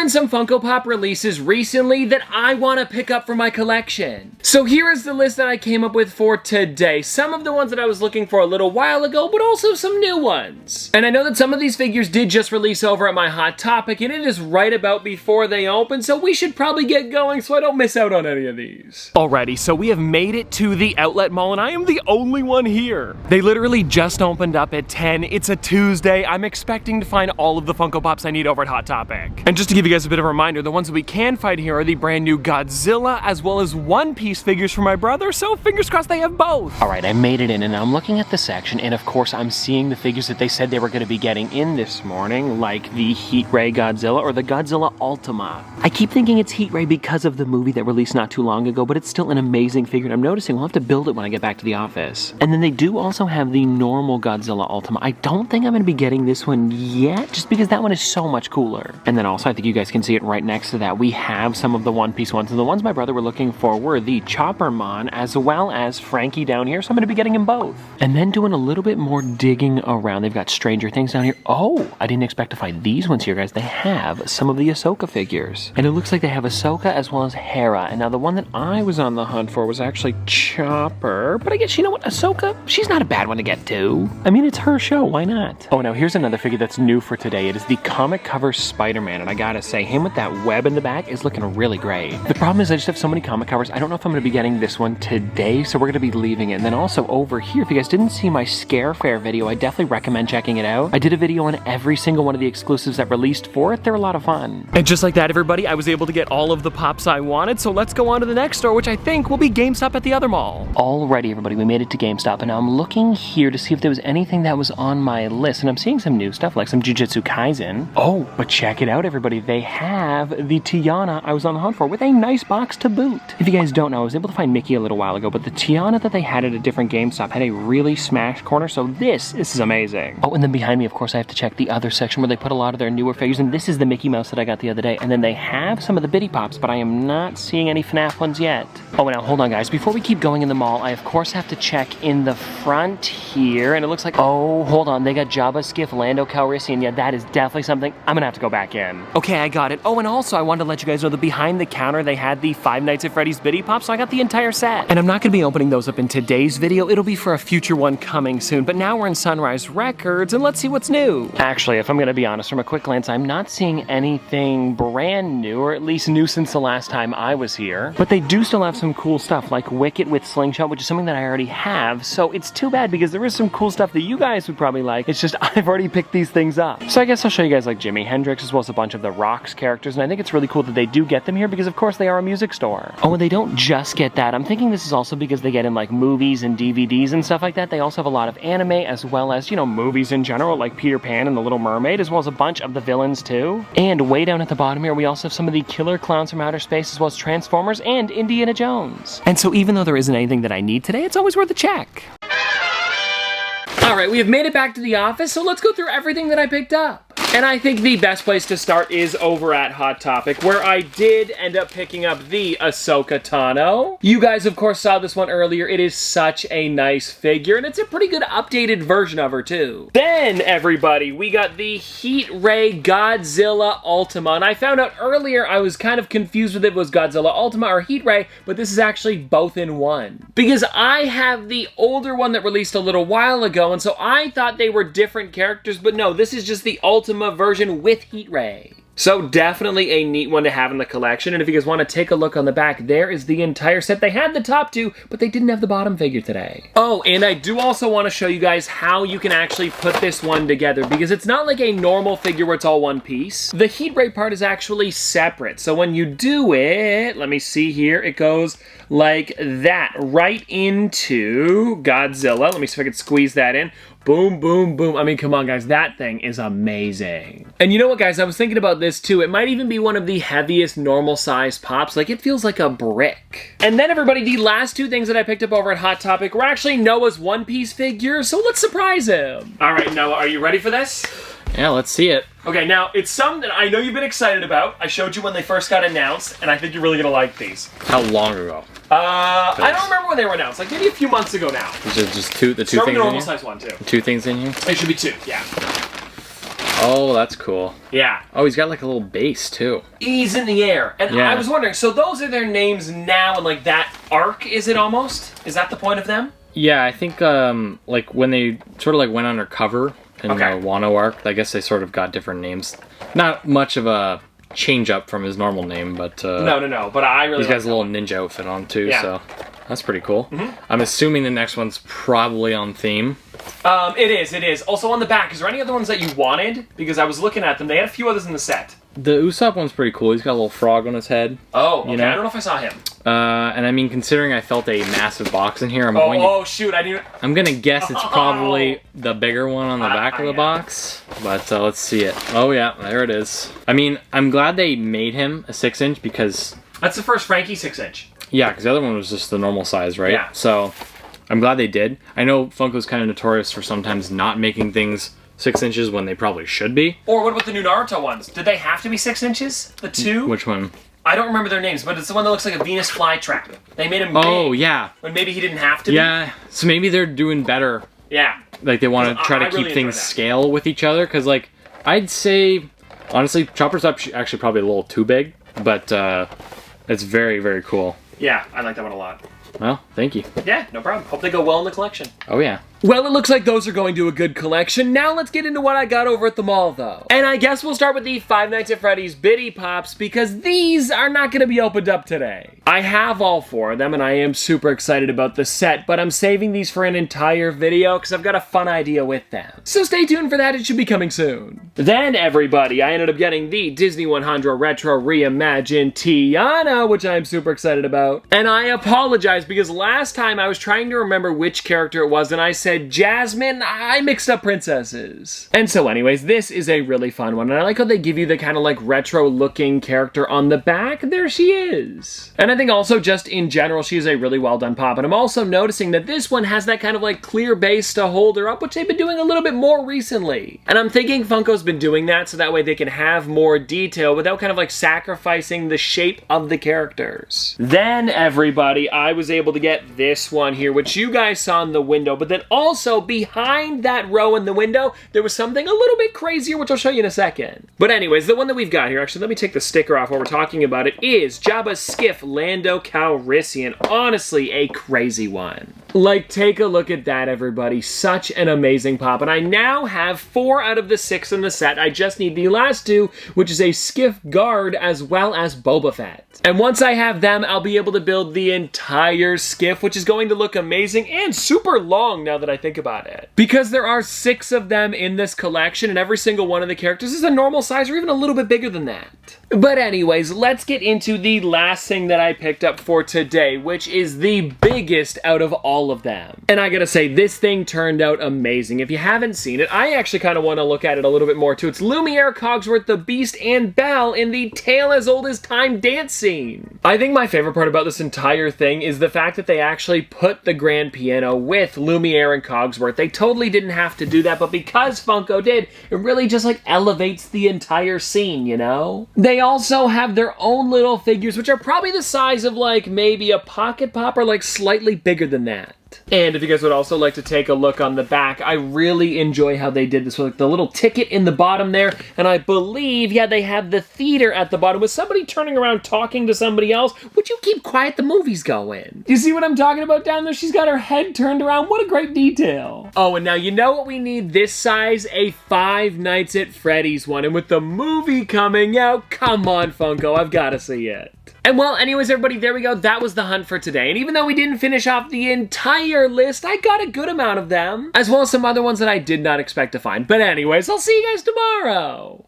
been some Funko Pop releases recently that I want to pick up for my collection. So here is the list that I came up with for today. Some of the ones that I was looking for a little while ago, but also some new ones. And I know that some of these figures did just release over at my Hot Topic, and it is right about before they open, so we should probably get going so I don't miss out on any of these. Alrighty, so we have made it to the outlet mall, and I am the only one here. They literally just opened up at 10. It's a Tuesday. I'm expecting to find all of the Funko Pops I need over at Hot Topic. And just to give you guys a bit of a reminder, the ones that we can find here are the brand new Godzilla as well as One Piece figures for my brother, so fingers crossed they have both. Alright, I made it in and I'm looking at the section, and of course I'm seeing the figures that they said they were going to be getting in this morning, like the Heat Ray Godzilla or the Godzilla Ultima. I keep thinking it's Heat Ray because of the movie that released not too long ago, but it's still an amazing figure, and I'm noticing we'll have to build it when I get back to the office. And then they do also have the normal Godzilla Ultima. I don't think I'm going to be getting this one yet, just because that one is so much cooler. And then also, I think you guys can see it right next to that. We have some of the One Piece ones, and the ones my brother were looking for were the Choppermon as well as Frankie down here, so I'm going to be getting them both. And then doing a little bit more digging around, they've got Stranger Things down here. Oh, I didn't expect to find these ones here, guys. They have some of the Ahsoka figures. And it looks like they have Ahsoka as well as Hera. And now the one that I was on the hunt for was actually Chopper, but I guess, you know what, Ahsoka, she's not a bad one to get to. I mean, it's her show, why not? Oh, now here's another figure that's new for today. It is the comic cover Spider-Man, and I gotta say, him with that web in the back is looking really great. The problem is I just have so many comic covers, I don't know if I'm gonna be getting this one today, so we're gonna be leaving it. And then also over here, if you guys didn't see my Scare Fair video, I definitely recommend checking it out. I did a video on every single one of the exclusives that released for it. They're a lot of fun. And just like that, everybody, I was able to get all of the pops I wanted, so let's go on to the next store, which I think will be GameStop at the other mall. Alrighty, everybody, we made it to GameStop, and now I'm looking here to see if there was anything that was on my list, and I'm seeing some new stuff, like some Jujutsu Kaisen. Oh, but check it out, everybody. They have the Tiana I was on the hunt for with a nice box to boot. If you guys don't know, I was able to find Mickey a little while ago, but the Tiana that they had at a different GameStop had a really smashed corner, so this is amazing. Oh, and then behind me, of course, I have to check the other section where they put a lot of their newer figures, and this is the Mickey Mouse that I got the other day, and then they have some of the Bitty Pops, but I am not seeing any FNAF ones yet. Oh, now hold on, guys. Before we keep going in the mall, I of course have to check in the front here, and it looks like, oh, hold on, they got Jabba, Skiff, Lando Calrissian. Yeah, that is definitely something I'm gonna have to go back in. Okay, I got it. Oh, and also I wanted to let you guys know that behind the counter they had the Five Nights at Freddy's Bitty Pop, so I got the entire set. And I'm not gonna be opening those up in today's video. It'll be for a future one coming soon, but now we're in Sunrise Records, and let's see what's new. Actually, if I'm gonna be honest, from a quick glance, I'm not seeing anything brand new, or at least new since the last time I was here. But they do still have some cool stuff, like Wicket with Slingshot, which is something that I already have, so it's too bad because there is some cool stuff that you guys would probably like. It's just I've already picked these things up. So I guess I'll show you guys like Jimi Hendrix as well as a bunch of the Rocks characters, and I think it's really cool that they do get them here because of course they are a music store. Oh, and they don't just get that. I'm thinking this is also because they get in like movies and DVDs and stuff like that. They also have a lot of anime as well as, you know, movies in general like Peter Pan and the Little Mermaid, as well as a bunch of the villains too. And way down at the bottom here, we also have some of the Killer Clowns from Outer Space as well as Transformers and Indiana Jones. And so even though there isn't anything that I need today, it's always worth a check. Alright, we have made it back to the office, so let's go through everything that I picked up. And I think the best place to start is over at Hot Topic, where I did end up picking up the Ahsoka Tano. You guys, of course, saw this one earlier. It is such a nice figure, and it's a pretty good updated version of her, too. Then, everybody, we got the Heat Ray Godzilla Ultima, and I found out earlier I was kind of confused with it was Godzilla Ultima or Heat Ray, but this is actually both in one. Because I have the older one that released a little while ago, and so I thought they were different characters, but no, this is just the Ultima version with Heat Ray. So definitely a neat one to have in the collection, and if you guys want to take a look on the back, there is the entire set. They had the top two, but they didn't have the bottom figure today. Oh, and I do also want to show you guys how you can actually put this one together, because it's not like a normal figure where it's all one piece. The Heat Ray part is actually separate, so when you do it, let me see here, it goes like that, right into Godzilla. Let me see if I can squeeze that in. Boom, boom, boom. I mean, come on, guys. That thing is amazing. And you know what, guys? I was thinking about this, too. It might even be one of the heaviest normal-sized pops. Like, it feels like a brick. And then, everybody, the last two things that I picked up over at Hot Topic were actually Noah's One Piece figures, so let's surprise him. All right, Noah, are you ready for this? Yeah, let's see it. Okay, now, it's something that I know you've been excited about. I showed you when they first got announced, and I think you're really going to like these. How long ago? I don't remember when they were announced. Like, maybe a few months ago now. Is it just the two things in here? Start with the normal size one, too. Two things in here? It should be two, yeah. Oh, that's cool. Yeah. Oh, he's got like a little base too. He's in the air. And Yeah. I was wondering, so those are their names now, and like that arc, is it almost? Is that the point of them? Yeah, I think like when they sort of like went undercover in Okay. the Wano arc, I guess they sort of got different names. Not much of a change up from his normal name, but No, but I really he's like got his little ninja outfit on too, Yeah. so that's pretty cool. I'm assuming the next one's probably on theme. It is. Also on the back, is there any other ones that you wanted? Because I was looking at them. They had a few others in the set. The Usopp one's pretty cool. He's got a little frog on his head. Oh, okay. You know? I don't know if I saw him. And I mean, considering I felt a massive box in here, Oh, shoot. I'm gonna guess it's probably the bigger one on the back of the yeah. box. But let's see it. Oh yeah, there it is. I mean, I'm glad they made him a 6-inch because... That's the first Frankie 6-inch. Yeah, because the other one was just the normal size, right? Yeah. So, I'm glad they did. I know Funko's kind of notorious for sometimes not making things 6 inches when they probably should be. Or what about the new Naruto ones? Did they have to be 6 inches? The two? Which one? I don't remember their names, but it's the one that looks like a Venus flytrap. They made him big. Oh, yeah. When maybe he didn't have to Yeah, so maybe they're doing better. be. Yeah. Like, they want to try to I really keep enjoy things that. scale with each other. Because, like, I'd say, honestly, Chopper's up actually probably a little too big. But it's very, very cool. Yeah, I like that one a lot. Well, thank you. Yeah, no problem. Hope they go well in the collection. Oh, yeah. Well, it looks like those are going to a good collection. Now let's get into what I got over at the mall, though. And I guess we'll start with the Five Nights at Freddy's Biddy Pops, because these are not going to be opened up today. I have all 4 of them, and I am super excited about the set, but I'm saving these for an entire video, because I've got a fun idea with them. So stay tuned for that, it should be coming soon. Then, everybody, I ended up getting the Disney 100 Retro Reimagined Tiana, which I'm super excited about. And I apologize, because last time I was trying to remember which character it was, and I said Jasmine. I mixed up princesses. And so anyways, this is a really fun one, and I like how they give you the kind of like retro looking character on the back. There she is. And I think also just in general, she is a really well done pop. And I'm also noticing that this one has that kind of like clear base to hold her up, which they've been doing a little bit more recently. And I'm thinking Funko's been doing that so that way they can have more detail without kind of like sacrificing the shape of the characters. Then everybody, I was able to get this one here, which you guys saw in the window, but then also behind that row in the window, there was something a little bit crazier, which I'll show you in a second. But anyways, the one that we've got here, actually, let me take the sticker off while we're talking about it, is Jabba's Skiff Lando Calrissian. Honestly, a crazy one. Like, take a look at that, everybody. Such an amazing pop. And I now have 4 out of the 6 in the set. I just need the last 2, which is a Skiff Guard as well as Boba Fett. And once I have them, I'll be able to build the entire skiff, which is going to look amazing and super long now that I think about it. Because there are 6 of them in this collection, and every single one of the characters is a normal size or even a little bit bigger than that. But anyways, let's get into the last thing that I picked up for today, which is the biggest out of all of them. And I gotta say, this thing turned out amazing. If you haven't seen it, I actually kind of want to look at it a little bit more too. It's Lumiere, Cogsworth, the Beast, and Belle in the Tale as Old as Time dance scene. I think my favorite part about this entire thing is the fact that they actually put the grand piano with Lumiere and Cogsworth. They totally didn't have to do that, but because Funko did, it really just like elevates the entire scene, you know? They also have their own little figures, which are probably the size of like maybe a Pocket Pop or like slightly bigger than that. And if you guys would also like to take a look on the back, I really enjoy how they did this with like the little ticket in the bottom there. And I believe, yeah, they have the theater at the bottom with somebody turning around talking to somebody else. Would you keep quiet? The movie's going. You see what I'm talking about down there? She's got her head turned around. What a great detail. Oh, and now you know what we need this size? A Five Nights at Freddy's one. And with the movie coming out, come on, Funko, I've got to see it. And well, anyways, everybody, there we go. That was the hunt for today. And even though we didn't finish off the entire list, I got a good amount of them, as well as some other ones that I did not expect to find. But anyways, I'll see you guys tomorrow.